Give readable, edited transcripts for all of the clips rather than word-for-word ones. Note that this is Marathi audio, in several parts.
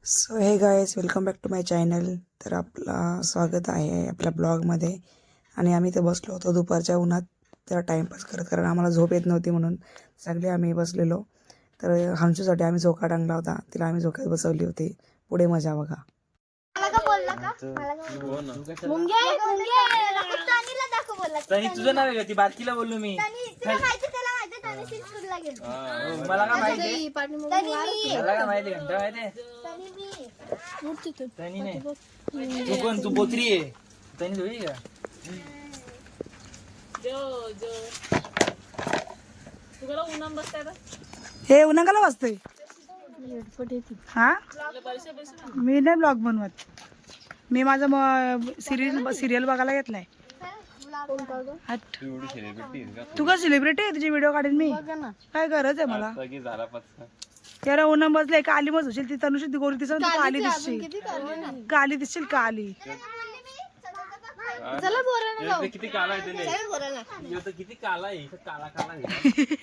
So hey guys welcome back to my channel. तर आपला स्वागत आहे आपल्या ब्लॉगमध्ये. आणि आम्ही इथे बसलो होतो दुपारच्या उन्हात तर टाईमपास करत, कारण आम्हाला झोप येत नव्हती म्हणून सगळे आम्ही बसलेलो. तर हंशूसाठी आम्ही झोका टांगला होता, तिला आम्ही झोक्यात बसवली होती. पुढे मजा बघा. तुझं नाव आहे का? ती बारकीला बोललो मी. मला काय माहिती, मला काय माहिती, घंटा माहिती तनी नाही. तू कोण? तू बोत्री आहे तनी थोडी का? हे उन्हाळ्याला वाजतंय. हा मी नाही ब्लॉग बनवत, मी माझा सिरियल बघायला येत नाही. तू का सेलिब्रिटी आहे? तुझी व्हिडिओ काढेन मी, काय गरज आहे मला? यार उन्हा बसले काली मज होशील ती तनुषी ती गोरी दिसत काली दिसशील, काली दिसशील काली. किती काला आहे, किती काला आहे, काला काला आहे.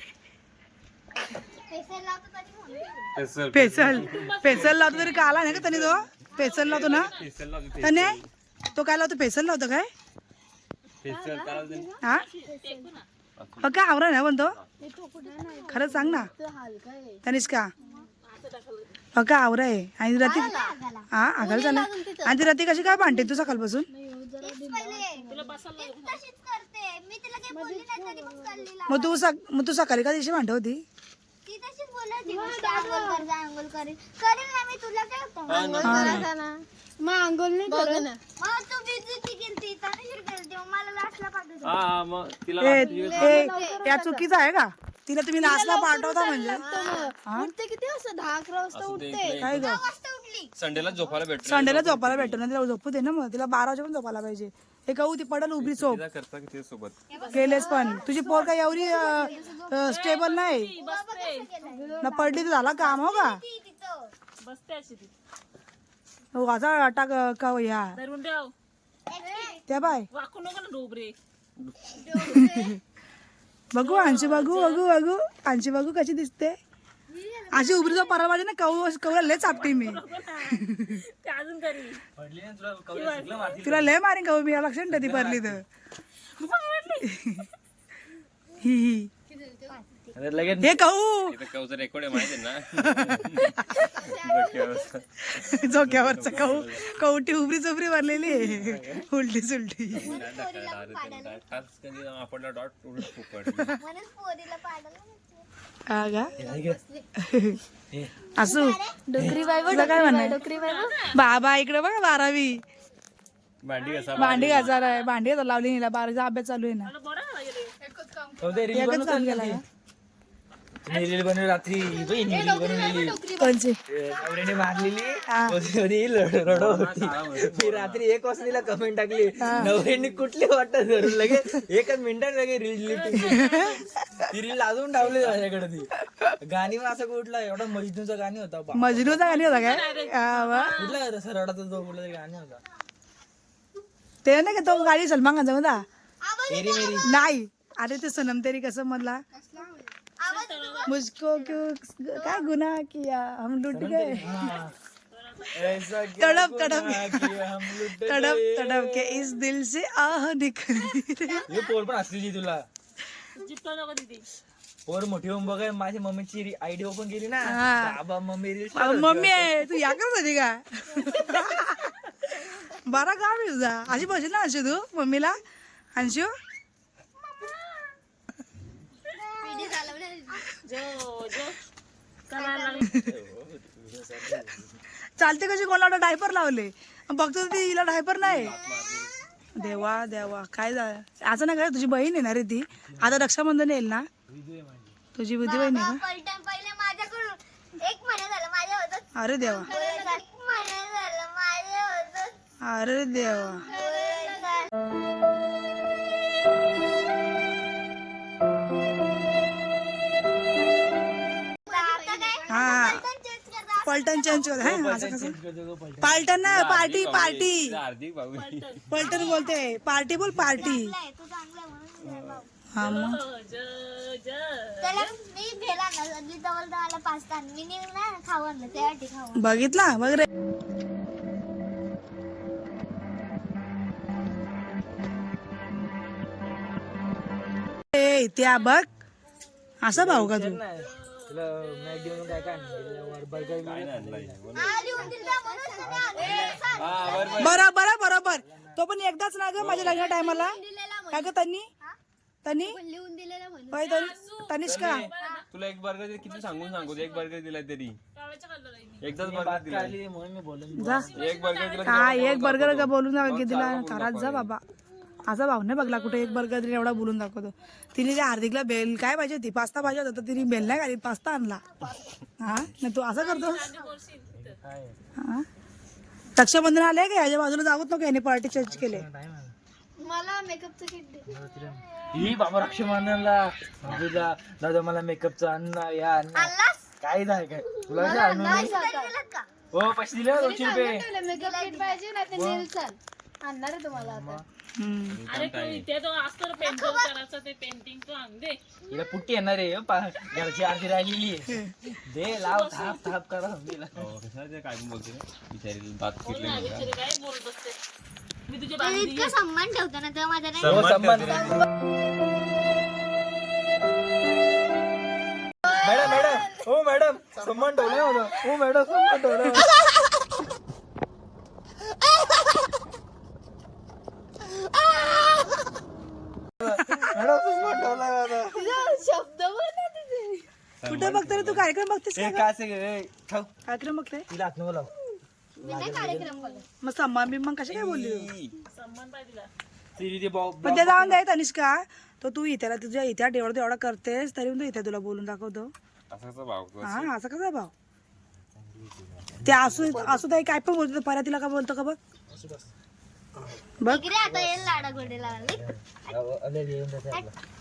पेसल पेसल लावतो तरी काला नाही का तनी? तो पेसल लावतो ना तने? तो काय लावतो? पेसल लावतो काय? हा का आवरा ना म्हणतो? खरं सांग ना तनिष्का, का आवरा आहे? आणि राती हा आगाल झाला. आणि ती राती कशी काय भांडते तू सकाळपासून? मग तू सकाळी का दिवशी भांडत होती? या चुकीचं आहे का? तिला तुम्ही लास्टला पाठवता म्हणजे किती वाजता? 10-11 वाजता उठते. काय ग? संडेला झोपायला भेटतो. संडेला झोपायला भेटतो ना, तिला झोपू दे ना. मग तिला 12 वाजे पण झोपायला पाहिजे. हे कहू ती पडल उभी झोप केलेस, पण तुझी पोर काय एवढी स्टेबल नाही ना. पडली तर झाला काम हो का? हो असा टाक का ह्या त्या बाय बघू आणशी, बघू बघू बघू आणशी, बघू कशी दिसते अशी उभी जो परवा पाहिजे ना. कौला लय चापते मी. तुला लय मारेन कहू मी, लक्षात ठेव ती पडली तर. हे कहू रेकॉर्ड आहे माहिती ना. झोक्यावरच कवटी उभरी चोबरी भरलेली उलटी सुलटी. असू तुला काय म्हणणार? बाबा इकडे बघा 12वी भांडी घासायला आहे. भांडी लावली नाही, 12वीचा अभ्यास चालू आहे ना. एकच काम केला का? बनवली रात्री बनवलेली कोणची मारलेली रडो होती. मी रात्री 1 वाजता तिला कमेंट टाकली, नवऱ्याने कुठली वाटत धरून लगे 1 मिनिटात लगे रील ती रील अजून टावली माझ्याकडे. ती गाणी पण असं कुठला एवढा मजनूचा गाणी होता. मजनूचा गाणी होता काय? कुठला तसं रडाचा जो कुठला तरी गाणी होता ते नाही का तो गाडी सलमान खानचा होता? तेरी मेरी नाही, अरे ते सनम तेरी कसम मधला मुझको क्यों काय गुनाह किया हम लुट गए, तड़प तड़प तड़प तड़प के इस दिल से आह निकली. हे पोर पण असली तुला पोर मोठी होऊन बघ. माझी मम्मीची आयडी ओपन केली ना, बाबा मम्मी मम्मी आहे तू या करत होती का? बरा काम आहे तुझा. अशी बसेल ना अंशू तू मम्मीला? अंशू चालते कशी? कोणाला डायपर लावले बघतो ती, हिला डायपर नाही. देवा देवा काय झालं असं नाही. काय तुझी बहीण आहे ना रे ती? आता रक्षाबंधन येईल ना, तुझी बुद्धी बहीण आहे का? अरे देवा, अरे देवा. हा पलटन चेंज कर. पलटन ना, पार्टी पार्टी पलटन बोलते. पार्टी बोल पार्टी. हा मग त्याला मी भेला ना सगळी जवळ मला पास्ता मी ना खाऊ आणलं त्यासाठी खाऊ बघितला बघ रे. ए, त्या बघ असा भाऊ का तू? तुला मॅगी म्हणून काय काय बर्गर लिहून दिलं म्हणून तुम्ही आले. बरोबर बरोबर. तो पण एकदाच ना ग माझ्या लग्न टायमाला काय ग त्यांनी लिहून दिलेलं म्हणून होय, तनिष्का तुला एक बर्गर किती सांगू एक बर्गर दिला तरी एकदाच बर्गर दिला म्हणून मी बोललो जा. एक बर्गर दिला काय एक बर्गर का बोलून दिला खराच जा बाबा. असा भाऊ नाही बघला कुठे एक बर्गर दिला एवढा बोलून दाखवतो. तिने त्या हार्दिकला बेल काय पाहिजे होती पास्ता पाहिजे होता तर तिने बेल नाही खाली पास्ता आणला. हा नाही तू असं करतो. हा रक्षाबंधन आले का याच्या बाजूला जावत नको याने पार्टी चर्च केले. मला मेकअपचं किट दे. ही बाबा रक्षाबंधनला तुला दादा मला मेकअपचं अन्न या अन्न आणलास? काही नाही काय तुला काय आणून नाही दिलं का? हो पैसे दिले 200 रुपये मेकअप किट पाहिजे ना ते नेल्सन आणणार आहे तुम्हाला आता. अरे तो इथे तो असतो ना पेंटिंग करायचं ते पेंटिंग तो आण दे. इकडे पुट्टी येणार आहे घरची आरती राहिलेली आहे. दे लाव थाप थाप करा समजीला. काय पण बोलते बिचारी दात बोल ना, किटले बिचारी काय बोलत असते. मी तुझ्या ते बाजूला इतकं सन्मान ठेवतो ना तेव्हा माझा नाही. हो, सन्मान. मॅडम मॅडम हो मॅडम सन्मान ठेवला होता. हो मॅडम सन्मान ठेवला. मॅडम सन्मान ठेवला होता. शब्द बोल ना तुझे. कुठे बघतो रे तू कार्यक्रम बघतेस ए, का? काय असेल ए, ठेव. कार्यक्रम बघते तिला हात नको लाव. मी नाही कार्यक्रम बोलत. मग सम्मान बिम्मान कशा काय बोलली? सन्मान पाहिजे तिला. तिने ते पण ते जाऊन द्याय तनिष्का तो तू इथे तुझ्या इथे एवढा करतेस तरी पण तू इथे तुला बोलून दाखवतो. असाच भाव हा असं कसं भाऊ ते असू दे काय पण बोलतो पर्या तिला का बोलतो का बघ बघ इकडे आता येईल लाडा गोडे लावले.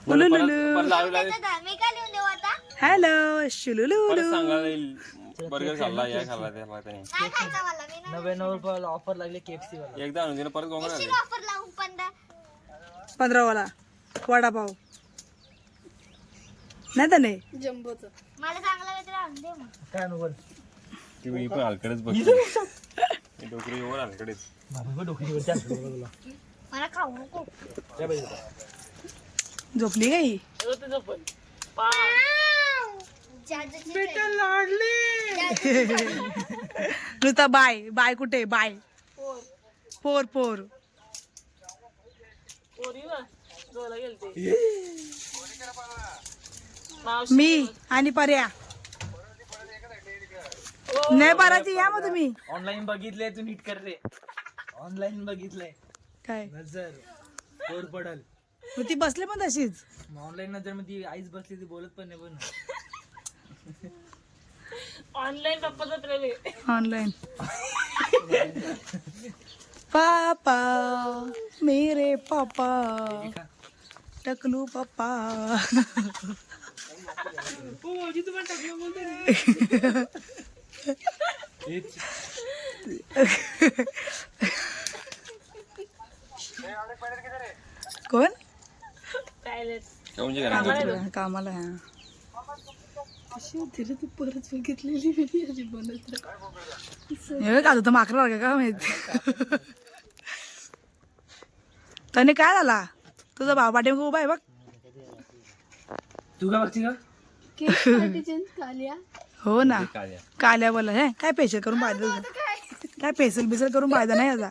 उलुलुलु. मी काय लिहून देऊ आता? हॅलो शुलुलुलु. सांगायला येईल बर्गर खाल्ला या खाल्ला त्याला त्याने नाही खायचा मला मी ना 99 रुपयाला ऑफर लागले केएफसी वाला. एकदा आणून दिलं परत गोंगाळ आले. ऑफर लावून 15 वाला वडापाव नाही तर नाही जम्बोचं मला चांगलं काहीतरी आणून दे मग. काय नको बोल. ती पण हलकडेच बघते डोकरी एवढं हलकडेच बाबा डोक्यावरती असलं बघा तुला. मला खाऊ नको. काय पाहिजे तुला? झोपली काही हो, तुझं पण. पा. जादूची नुसता बाय बाय कुठे बाय फोर फोर पोरीवर जोला गेलते. मी आणि पर्या नाही पराची या मग तुम्ही ऑनलाईन बघितलंय तू नीट कर रे. ऑनलाईन बघितलंय काय नजर कोड पडल. मग ती बसले पण तशीच ऑनलाईन नजर मध्ये आईच बसली ती बोलत पण नाही पण. ऑनलाईन पप्पाचं प्रेम आहे. ऑनलाईन पापा मेरे पापा टकलू पापा कोण टॉयलेट. म्हणजे घरात कामाला आहे. तू परत बघितलेली का तुझं माकरा लागे का माहिती त्याने काय झाला तुझा भाऊ पाठी उभा आहे बघ. तू काय बघती का? हो ना काल्या बोला हे काय पेशल करून पाहिजे काय पेशल बिसल करून पाहिजे नाही याचा.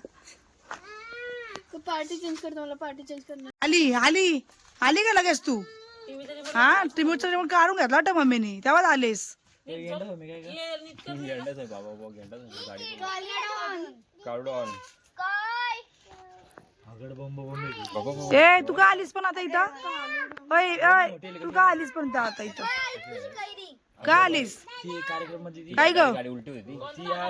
पार्टी चेंज करतो मला पार्टी चेंज करणार. आली आली आली का लगेच तू हा टिमूटचा रिमोट काढून घेतला वाटतं मम्मीने तेव्हाच आलीस. गेंडाच आहे बाबा बाबा गेंडाच आहे गाडी काढू ऑन अगड बंब बंब बाबा बाबा ए तू का आलीस पण आता इथं ओय ओय तू का आलीस पण आता इथं का आलीस ती कार्यक्रम मध्ये ती काय ग गाडी उलटी होती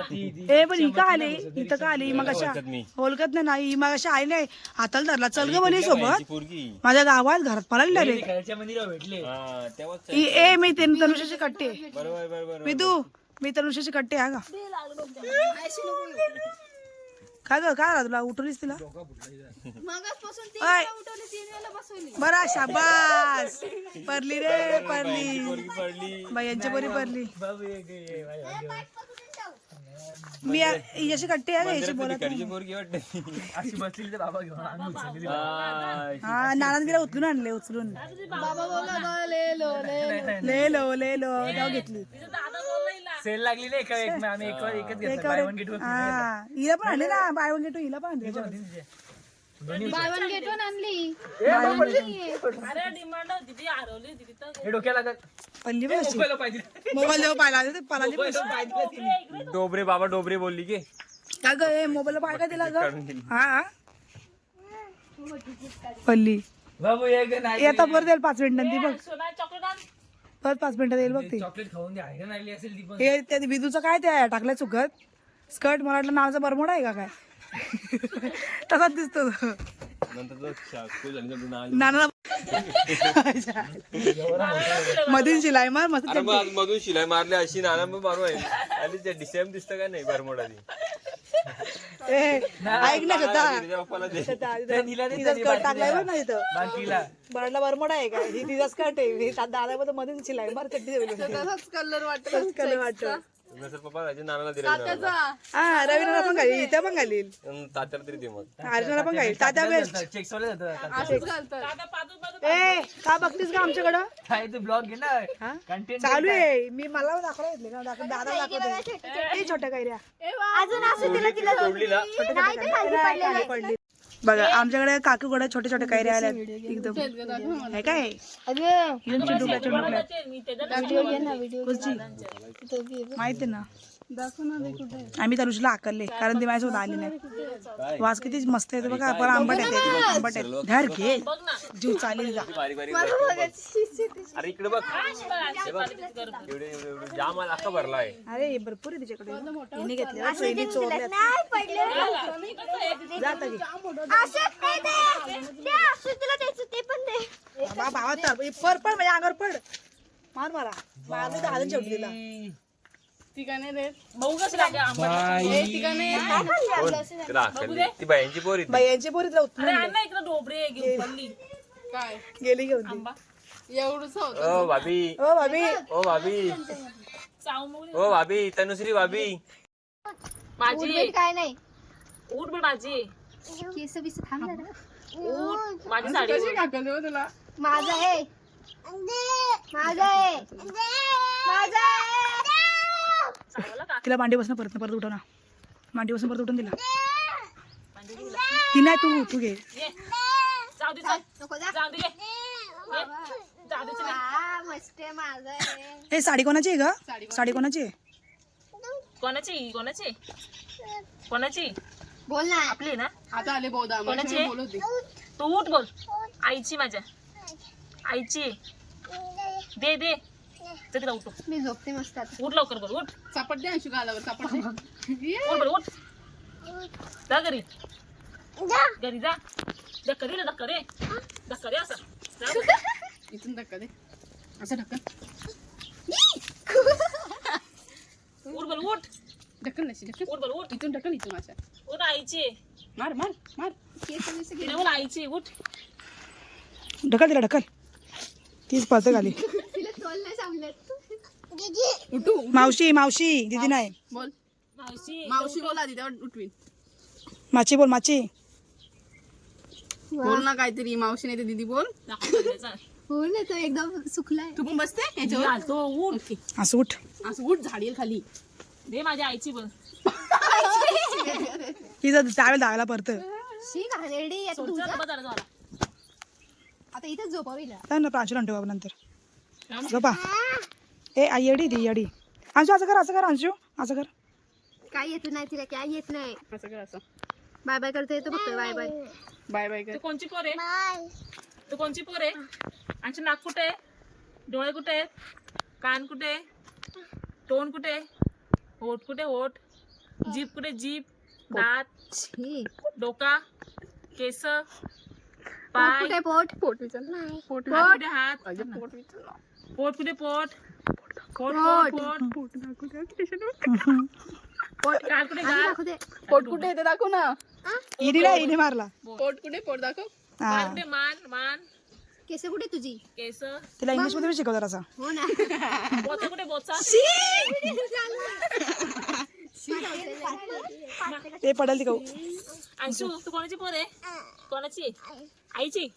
ती ए पण ही का आली इथं का आली मग अशा होलकत नाही ही मग अशा आली नाही हाताला धरला चल ग बोली सोबत ती पोरगी माझ्या गावात घरात पळाली रे. खेळच्या मंदिरावर भेटले. हा तेव्हाच ए मी तनुषाची कट्टे बरोबर बरोबर मी तनुषाची कट्टे हा का काय ग काय झालं तुला उठवलीस तिला मगाचपासून ती ओय. उठवली 3 वेळेला बसवली. बरा शाबास परली रे परली पडली बाई यांच्या बरी परली बाबू ये गे, ये, बाई, बाई. मी याची कट्टी आहे याची बोलत कडची नाही. पोरगी वाटते अशी बसली तर बाबा घेऊन आणून उचलली. हा नानान तिला उचलून आणले उचलून बाबा बोला ले लो ले लो तेव्हा घेतली सेल लागली नाही का एक आम्ही एकच घेतलं बाय वन गेट वन हा हिला पण आणली ना बाय वन गेट हिला पण आणली बाय वन गेट वन आणली. अरे डिमांड होती ती हरवली होती तिथं हे डोक्याला का- पल्ली पण अशी पहिलं पाहिजे मोबाईल जेव्हा पाहिला पलाली पण अशी. डोबरे बाबा डोबरे बोलली की का ग हे मोबाईल पाय का दिला ग काढून दिली. हा पल्ली बाबू ये गे नाही आता परत येईल 5 मिनिटांनी ती बघ सोना चॉकलेट आण. परत 5 मिनिटात येईल बघ ती चॉकलेट खाऊन दे आहे नाही असेल ती पण हे त्या विदूचं काय ते टाकलंय चुकत स्कर्ट मला वाटलं नावाचा बरमोडा आहे का काय तसाच दिसतो तो. नंतर तो स्कूल झाली तर नाव नाना मधील शिलाई मार मस्त अरे मग आज मधून शिलाई मारली अशी नाना मग मारू आहे आणि ते डिसेम दिसतं का नाही बरमोडा ती ए, ऐक ना स्वतः तिच्या पप्पाला दे तिचा स्कर्ट टाकलाय बघ ना तिथं बाकीला बरडला बरमोडा आहे का ही तिचा स्कर्ट आहे दादा मधील शिलाई मार चड्डी कलर कलर वाटत नसर पप्पा राजे नानाला दिला हा रवीला पण घालील इथं पण घालील तात्याला तरी दे मग अर्जुनाला पण घालील तात्या बेस्ट चेक्स वाले जातात दादा पादू पादू ए का बघतीस का आमच्याकडं काय तू ब्लॉग घे ना हा? कंटेंट चालू आहे मी मला दाखवलं घेतले ना दादा दाखवते छोट्या कैऱ्या अजून असं तिला तिला सोडली ना नाही ते खाली पडलेलं. पडली बघा आमच्याकडे काकूकडे छोटे छोटे कैऱ्या आल्या एकदम हे काय एकदम चिंटुकल्या चिंटुकल्या मी त्याच्या कुठची माहिती ना आम्ही तनुषला आकलले कारण ती माझ्यासोबत आली नाही वास किती मस्त येतो बघा पण आंबट येते आंबट येते धर घे जीव चालेल जा बारीक बारीक अरे इकडे बघ एवढे एवढे जाम अख्खा भरला आहे अरे भरपूर आहे तिच्याकडे हिने घेतले पहिली चोरल्या नाही पडलेलं. जाता घे असं नाही ते. ते असं तुला द्यायचं ते पण दे. भावा तर पर पण म्हणजे अंगावर पड मार मारा माझं तर हालून शेवटी दिला भाऊ कसं लागे तिला अक्कल ती बायांची पोरी बाई यांची पोरी तुला उचलून अरे आण ना इकडे डोबरे घेऊन पडली गेली घेऊन ती. ओ भाभी ओ भाभी ओ भाभी चावमुली ओ भाभी तनुश्री भाभी माझी उलट काय नाही. उठ बे माझी केस बिस थांब जरा. उठ माझी साडी उठ. माझा आहे माझा आहे माझा आहे. चावला का तिला मांडी बसणं परत उठव ना मांडी बसून परत उठून दिला ती नाही तू घे ये जाऊ दे चल. नको जा. जाऊ दे ये. ये. जाऊ दे चल. हा, मस्त आहे माझा आहे. हे साडी कोणाची आहे ग साडी कोणाची आहे कोणाची कोणाची कोणाची बोल ना. आपली ना आता आले बहुधा कोणाची आहे? तू उठ बोल आईची माझ्या आईची दे दे चल तिला उठ मी झोपते मस्त आता. उठ लवकर बोल उठ चापट द्या अंशू आल्यावर चापट दे उठ बोल उठ जा घरी घरी जा धक्का दे धक्का रे धक्का दे असं जा. इथून धक्का दे असं ढक्कन उठ बोल उठ ढक्कन नशी ढक्कन उठ बोल उठ इथून ढक्कन इथून अशा उठ आईची मार मार मार तिने बोल आईची उठ ढकल तिला ढकल तीच पळतं खाली तिला तोल नाही सांगत. उठू मावशी मावशी दिदी नाही बोल मावशी मावशी बोला आधी तेव्हा उठवीन माची बोल माची बोल ना काहीतरी मावशी नाही तर दीदी बोल दाखव तिला, चल. हो ना तो एकदम सुकलाय. तू पण बसते मी याच्यावर आलतो उठ असं उठ असं उठ झाडील खाली दे माझ्या आईची बोल तिचं त्यावेळेला धावायला परत शी घाणेरडी आहे तू. सोडचा जरा झाला आता इथेच झोपावीला. ना प्रांशूला ठेवू आपण नंतर गप्पा ए आई येडी ती येडी अंशू असं कर अंशू असं कर काय येत नाही तिला काय येत नाही. असं कर असं बाय बाय करते येतो फक्त बाय बाय. बाय बाय कर तू कोणची पोर आहे तू कोणची पोर आहे आमचे नाक कुठे आहे डोळे कुठे आहेत कान कुठे आहे तोंड कुठे आहे होठ कुठे होठ जीभ कुठे जीभ दात छी. डोका केस पोट पाय कुठे पोट. पोट विचार नाही पोट हात कुठे हात अगं पोट विचार ना. पोट कुठे पोट पोट पोट पोट पोट दाखवू द्या. कान कुठे गाल पोट कुठे आहे ते दाखव ना. हिने मारला. पोट कुठे पोट दाखव. हा मान कुठे मान मान केस कुठे तुझी? केस तिला इंग्लिश मध्ये शिकव जरासा. हो ना. बोचा कुठे बोचा ते पडेल ती खाऊ. अंशू तू कोणाची पोर आहे? कोणाची? आईची.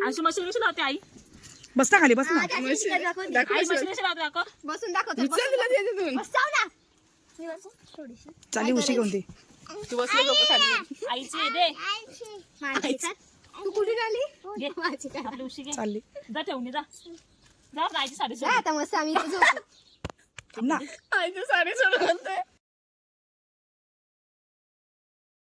अंशू मशीन कशी लावते आई? बस ना खाली बस ना. आई मशीन कशी लावते दाखव. बसून दाखवते. उचल तिला त्याच्यातून. बसाव ना. मी बसू थोडीशी. चाली उशी घेऊन ती. तू बसले गप्प खाली. आईची आहे दे. माझी तर. तू कुठे आली? घे. माझी काय? आपली उशी घे. चालली जा ठेवणी जा. जा आईची साडी आता मस्त आम्ही इथे झोपू. ना. आईची साडी सोडून म्हणते.